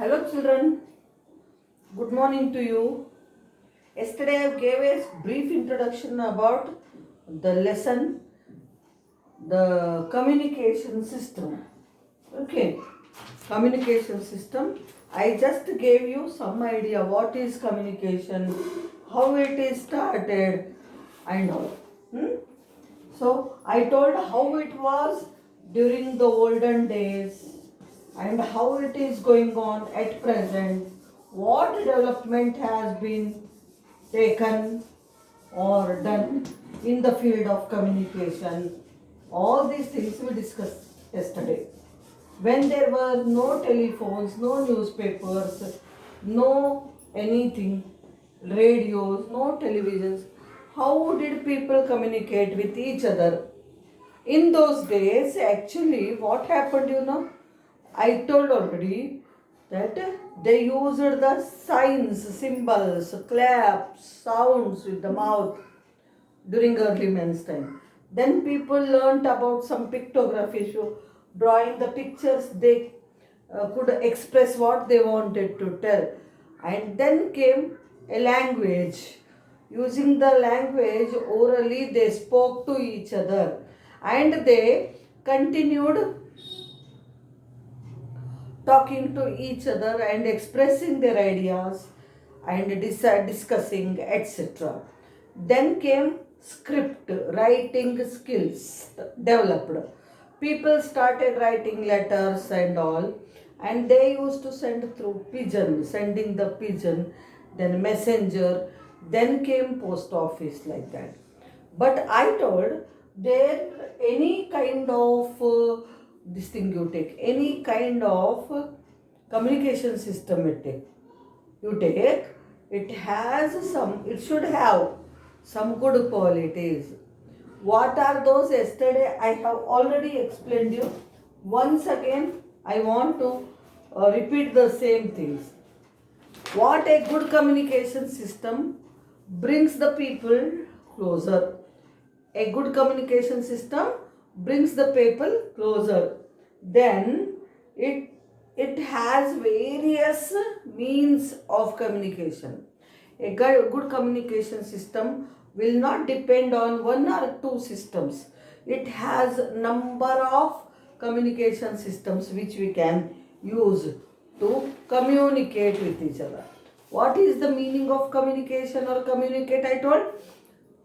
Hello children, good morning to you. Yesterday I gave a brief introduction about the lesson, the communication system. Okay, communication system. I just gave you some idea what is communication, how it is started and all. So I told how it was during the olden days and how it is going on at present, what development has been taken or done in the field of communication. All these things we discussed yesterday. When there were no telephones, no newspapers, no anything, radios, no televisions, how did people communicate with each other? In those days, actually, what happened, I told already that they used the signs, symbols, claps, sounds with the mouth during early man's time. Then people learnt about some pictography, so drawing the pictures, they could express what they wanted to tell. And then came a language. Using the language orally, they spoke to each other and they continued talking to each other and expressing their ideas and discussing, etc. Then came script, writing skills developed. People started writing letters and all, and they used to send through pigeon, sending the pigeon, then messenger, then came post office like that. But I told there any kind of this thing you take, any kind of communication system you take, it has some, it should have some good qualities. What are those? Yesterday I have already explained you. Once again, I want to repeat the same things. What a good communication system brings the people closer. A good communication system brings the people closer. Then it has various means of communication. A good communication system will not depend on one or two systems. It has number of communication systems which we can use to communicate with each other. What is the meaning of communication or communicate? I told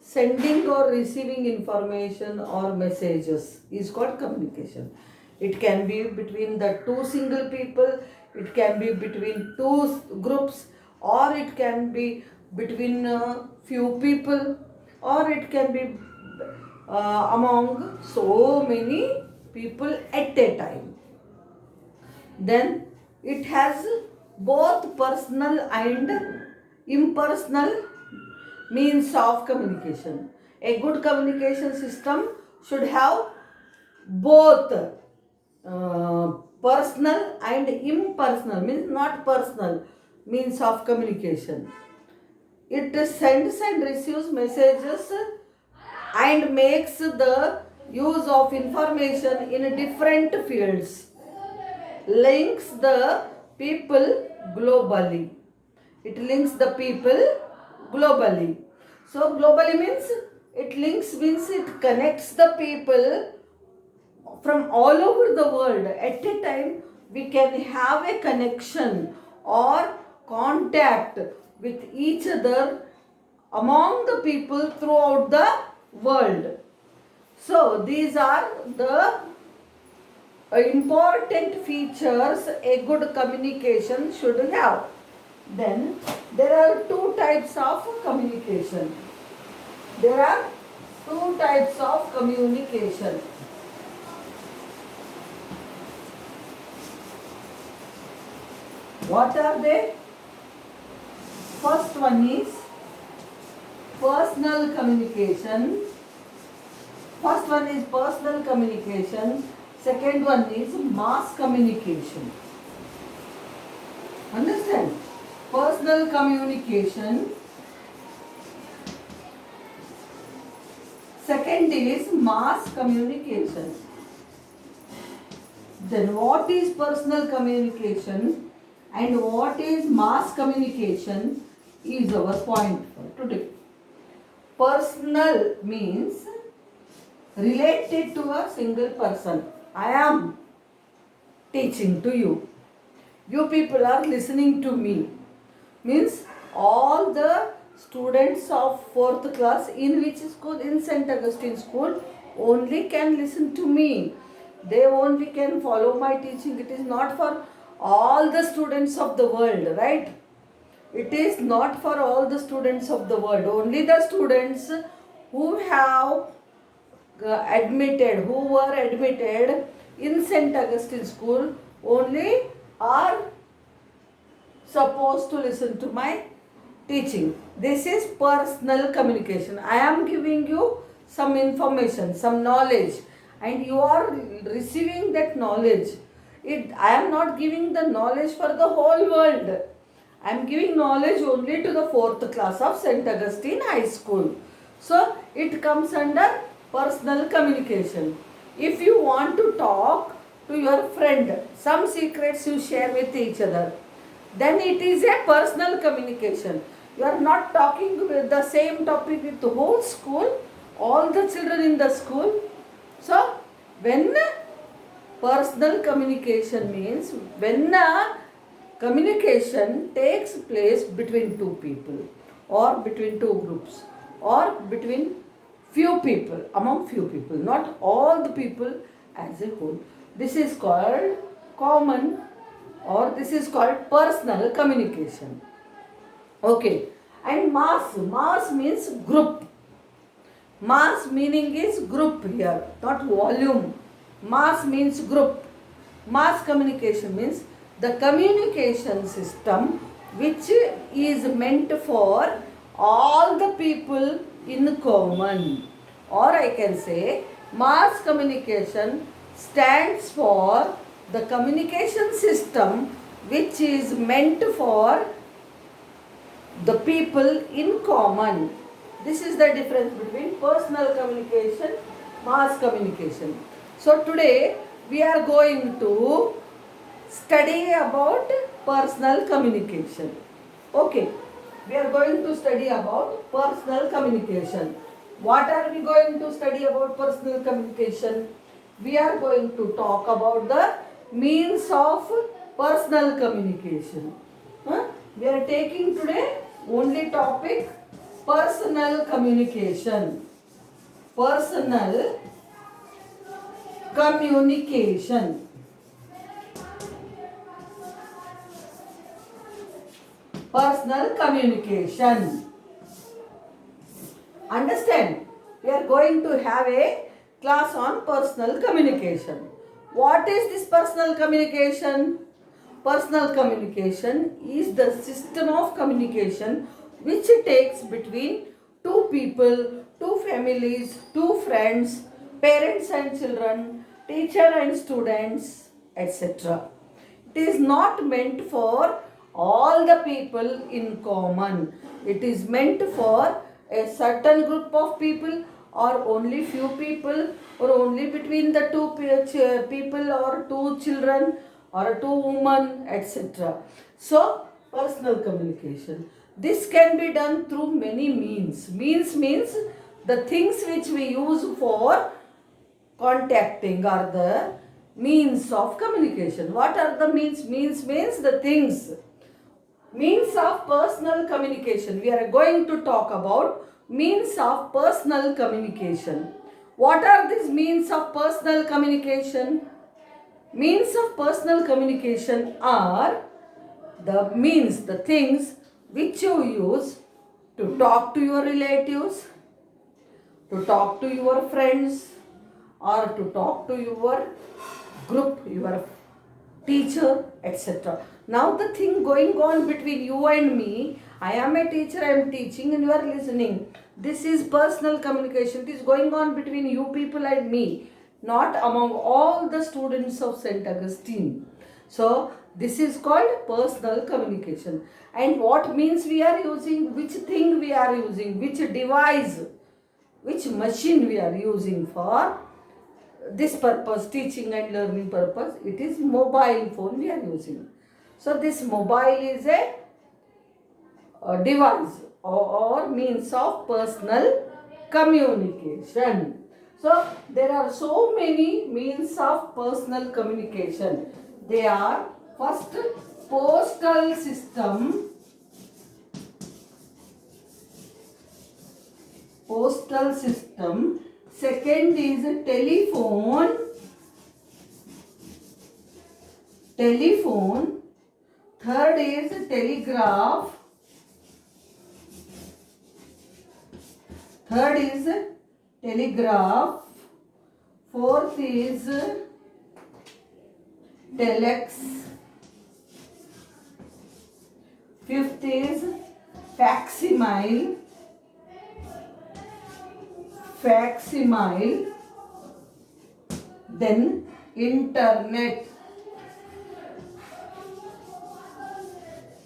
sending or receiving information or messages is called communication. It can be between the two single people, it can be between two groups, or it can be between few people, or it can be among so many people at a time. Then it has both personal and impersonal means of communication. A good communication system should have both personal and impersonal, means not personal, means of communication. It sends and receives messages and makes the use of information in different fields, links the people globally. It links the people globally. So globally means it connects the people from all over the world. At a time we can have a connection or contact with each other among the people throughout the world. So these are the important features a good communication should have. Then there are two types of communication. There are two types of communication. What are they? First one is personal communication. First one is personal communication. Second one is mass communication. Understand? Personal communication. Second is mass communication. Then what is personal communication? And what is mass communication is our point for today. Personal means related to a single person. I am teaching to you. You people are listening to me. Means all the students of 4th class in which school? In St. Augustine school only can listen to me. They only can follow my teaching. It is not for all the students of the world, right? It is not for all the students of the world. Only the students who have who were admitted in St. Augustine school only are supposed to listen to my teaching. This is personal communication. I am giving you some information, some knowledge, and you are receiving that knowledge. I am not giving the knowledge for the whole world. I am giving knowledge only to the 4th class of St. Augustine High School. So it comes under personal communication. If you want to talk to your friend, some secrets you share with each other, then it is a personal communication. You are not talking with the same topic with the whole school, all the children in the school. So when personal communication means when communication takes place between two people or between two groups or between few people, among few people, not all the people as a whole. This is called common, or this is called personal communication. Okay. And mass means group. Mass meaning is group here, not volume. Mass means group. Mass communication means the communication system which is meant for all the people in common. Or I can say mass communication stands for the communication system which is meant for the people in common. This is the difference between personal communication, mass communication. So today we are going to study about personal communication. Okay, we are going to study about personal communication. What are we going to study about personal communication? We are going to talk about the means of personal communication. We are taking today only topic personal communication. Personal communication. Personal communication. Understand? We are going to have a class on personal communication. What is this personal communication? Personal communication is the system of communication which takes between two people, two families, two friends, parents and children, teacher and students, etc. It is not meant for all the people in common. It is meant for a certain group of people or only few people or only between the two people or two children or two women, etc. So, personal communication. This can be done through many means. Means means the things which we use for contacting are the means of communication. What are the means? Means means the things. Means of personal communication. We are going to talk about means of personal communication. What are these means of personal communication? Means of personal communication are the means, the things which you use to talk to your relatives, to talk to your friends, or to talk to your group, your teacher, etc. Now the thing going on between you and me, I am a teacher, I am teaching and you are listening. This is personal communication. It is going on between you people and me, not among all the students of St. Augustine. So this is called personal communication. And what means we are using, which thing we are using, which device, which machine we are using for this purpose, teaching and learning purpose, it is mobile phone we are using. So this mobile is a device or means of personal communication. So there are so many means of personal communication. They are first postal system, postal system. Second is telephone, telephone. Third is telegraph. Third is telegraph. Fourth is telex. Fifth is facsimile. Facsimile. Then internet.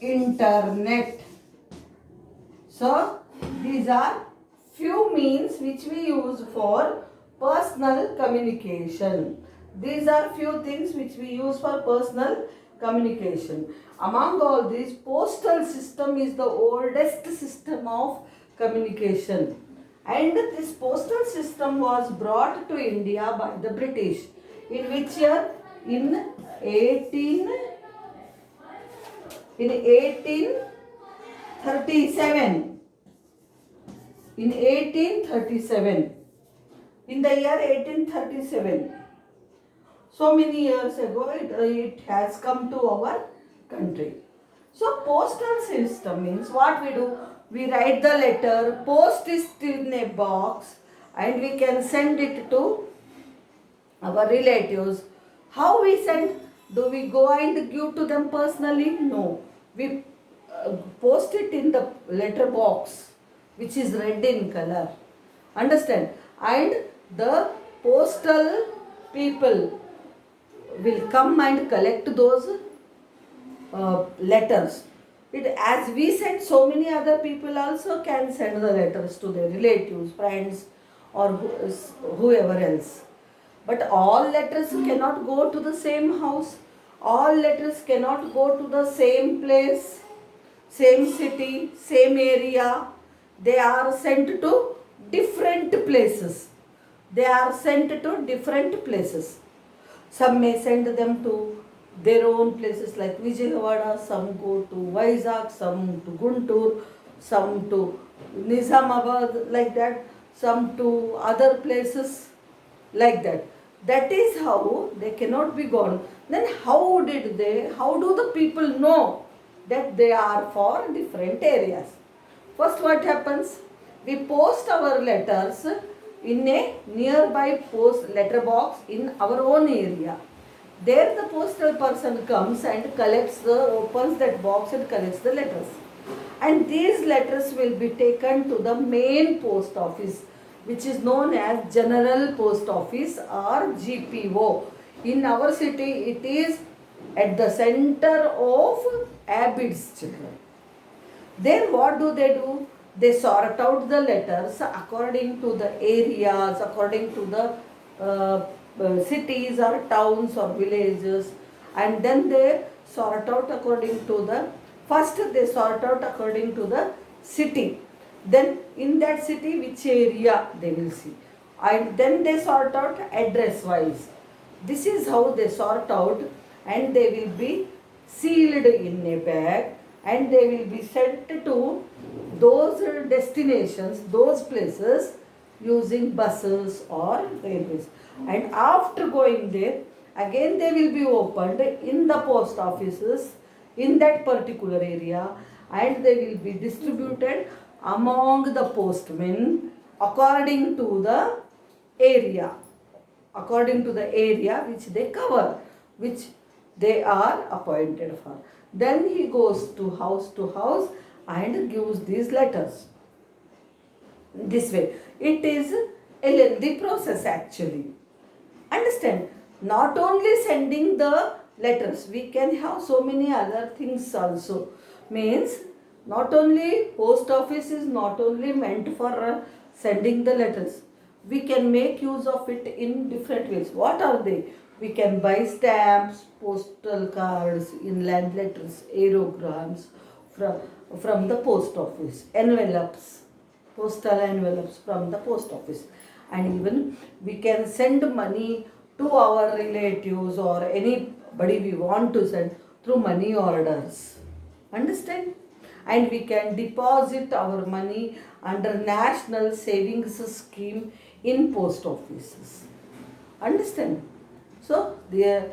Internet. So these are few means which we use for personal communication. These are few things which we use for personal communication. Among all these, postal system is the oldest system of communication. And this postal system was brought to India by the British. In which year? In 1837. In 1837. In the year 1837. So many years ago it has come to our country. So postal system means what we do? We write the letter, post it in a box, and we can send it to our relatives. How we send? Do we go and give to them personally? No. We post it in the letter box, which is red in color. Understand? And the postal people will come and collect those letters. As we send, so many other people also can send the letters to their relatives, friends, or whoever else. But all letters cannot go to the same house. All letters cannot go to the same place, same city, same area. They are sent to different places. They are sent to different places. Some may send them to their own places like Vijayawada, some go to Vizag, some to Guntur, some to Nizamabad, like that, some to other places like that. That is how they cannot be gone. Then how do the people know that they are for different areas? First what happens? We post our letters in a nearby post letter box in our own area. There the postal person comes and opens that box and collects the letters. And these letters will be taken to the main post office, which is known as General Post Office or GPO. In our city, it is at the center of Abid's children. Then what do? They sort out the letters according to the areas, according to the cities or towns or villages, and then they sort out according to the city. Then in that city which area they will see, and then they sort out address wise. This is how they sort out, and they will be sealed in a bag, and they will be sent to those destinations, those places, using buses or railways. And after going there, again they will be opened in the post offices in that particular area, and they will be distributed among the postmen according to the area which they cover, which they are appointed for. Then he goes to house and gives these letters. This way, it is a lengthy process actually. Understand? Not only sending the letters, we can have so many other things also. Means, not only post office is not only meant for sending the letters. we can make use of it in different ways. What are they? We can buy stamps, postal cards, inland letters, aerograms from, from the post office, envelopes, postal envelopes from the post office. And even we can send money to our relatives or anybody we want to send through money orders. Understand? And we can deposit our money under national savings scheme in post offices. Understand? So the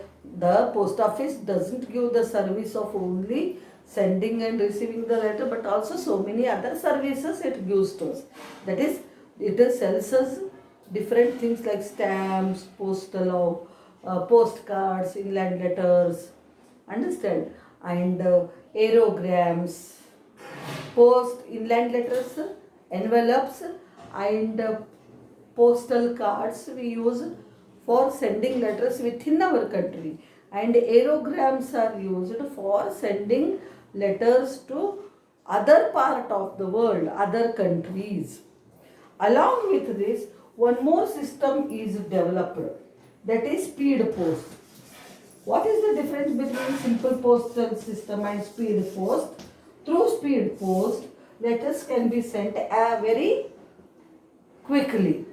post office doesn't give the service of only sending and receiving the letter, but also so many other services it gives to us. That is, it sells us different things like stamps, postcards, inland letters, understand, and aerograms, post inland letters, envelopes, and postal cards we use for sending letters within our country, and aerograms are used for sending letters to other part of the world, other countries. Along with this, one more system is developed, that is speed post. What is the difference between simple postal system and speed post? Through speed post, letters can be sent very quickly.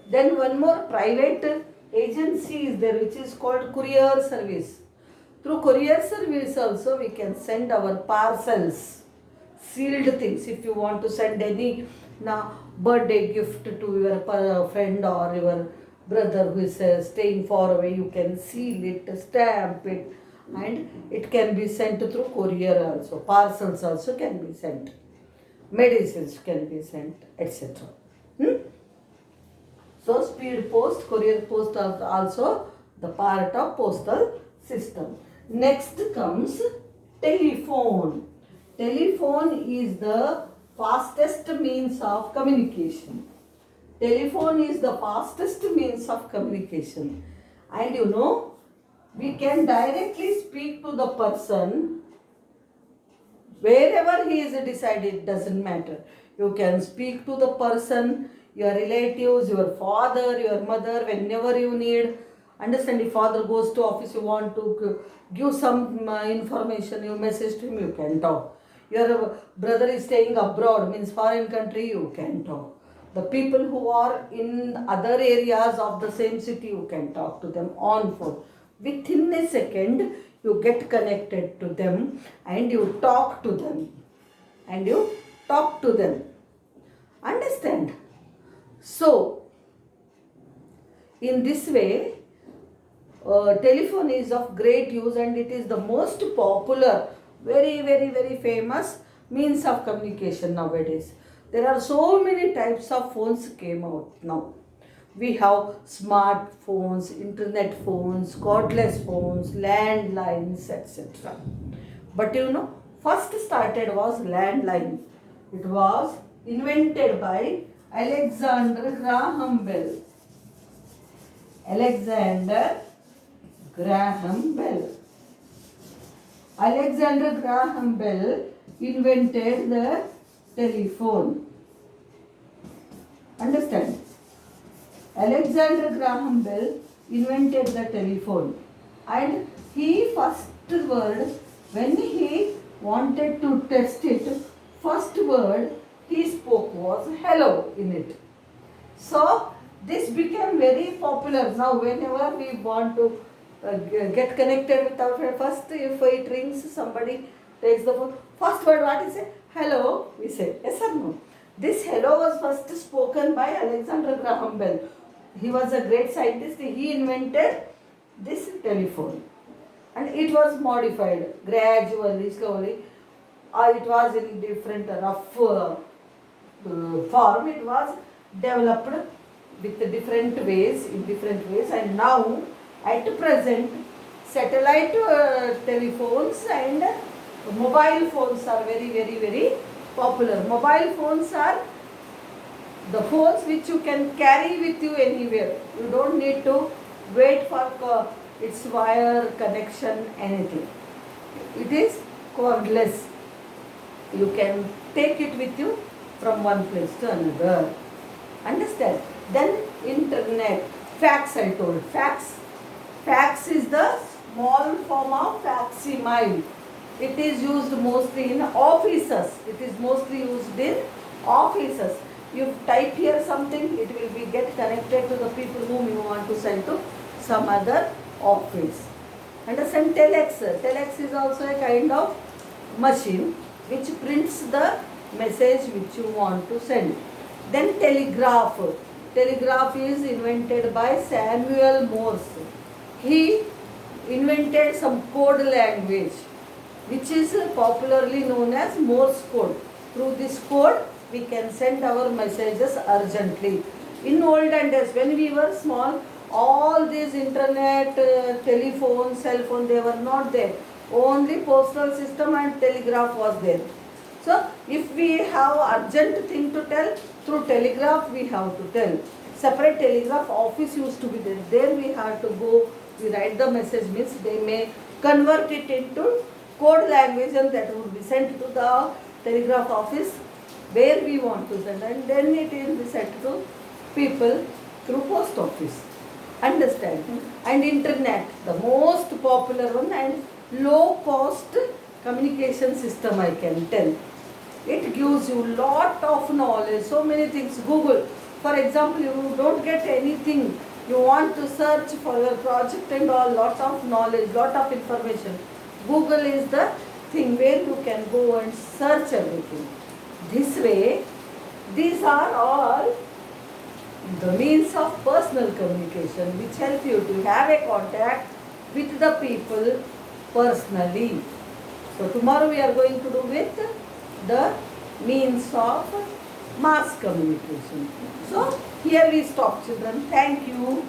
Then one more private agency is there which is called courier service. Through courier service also we can send our parcels, sealed things. If you want to send any birthday gift to your friend or your brother who is staying far away, you can seal it, stamp it, and it can be sent through courier also. Parcels also can be sent. Medicines can be sent, etc. So speed post, courier post are also the part of postal system. Next comes telephone. Telephone is the fastest means of communication. Telephone is the fastest means of communication. And you know, we can directly speak to the person wherever he is decided, it doesn't matter. You can speak to the person, your relatives, your father, your mother, whenever you need. Understand, if father goes to office, you want to give some information, you message to him, you can talk. Your brother is staying abroad, means foreign country, you can talk. The people who are in other areas of the same city, you can talk to them on phone. Within a second, you get connected to them and you talk to them. Understand? So, in this way, telephone is of great use and it is the most popular, very, very, very famous means of communication nowadays. There are so many types of phones came out now. We have smartphones, internet phones, cordless phones, landlines, etc. But you know, first started was landline. It was invented by Alexander Graham Bell. Alexander Graham Bell invented the telephone. Understand? Alexander Graham Bell invented the telephone, and he first word, when he wanted to test it, first word he spoke was hello in it. So this became very popular. Now whenever we want to get connected with our friend, first if it rings, somebody takes the phone, first word what is it? Hello, we say. Yes or no? This hello was first spoken by Alexander Graham Bell. He was a great scientist. He invented this telephone. And it was modified gradually, slowly. It was in different rough form. It was developed with different ways, and now at present satellite telephones and mobile phones are very, very, very popular. Mobile phones are the phones which you can carry with you anywhere. You don't need to wait for its wire connection, anything. It is cordless. You can take it with you from one place to another. Understand? Then internet. Fax, I told. Fax is the small form of facsimile. It is used mostly in offices. It is mostly used in offices. You type here something, it will be get connected to the people whom you want to send to some other office. Understand? Telex. Telex is also a kind of machine which prints the message which you want to send. Then telegraph. Telegraph is invented by Samuel Morse. He invented some code language which is popularly known as Morse code. Through this code we can send our messages urgently. In olden days when we were small, all these internet, telephone, cell phone, they were not there. Only postal system and telegraph was there. So if we have urgent thing to tell, through telegraph we have to tell. Separate telegraph office used to be there. There we have to go, we write the message, means they may convert it into code language and that would be sent to the telegraph office where we want to send, and then it will be sent to people through post office. Understand? And internet, the most popular one and low cost communication system, I can tell. It gives you lot of knowledge, so many things. Google, for example, you don't get anything, you want to search for your project and all, lot of knowledge, lot of information. Google is the thing where you can go and search everything. This way, these are all the means of personal communication which help you to have a contact with the people personally. So tomorrow we are going to do with the means of mass communication. So here we stop, children. Thank you.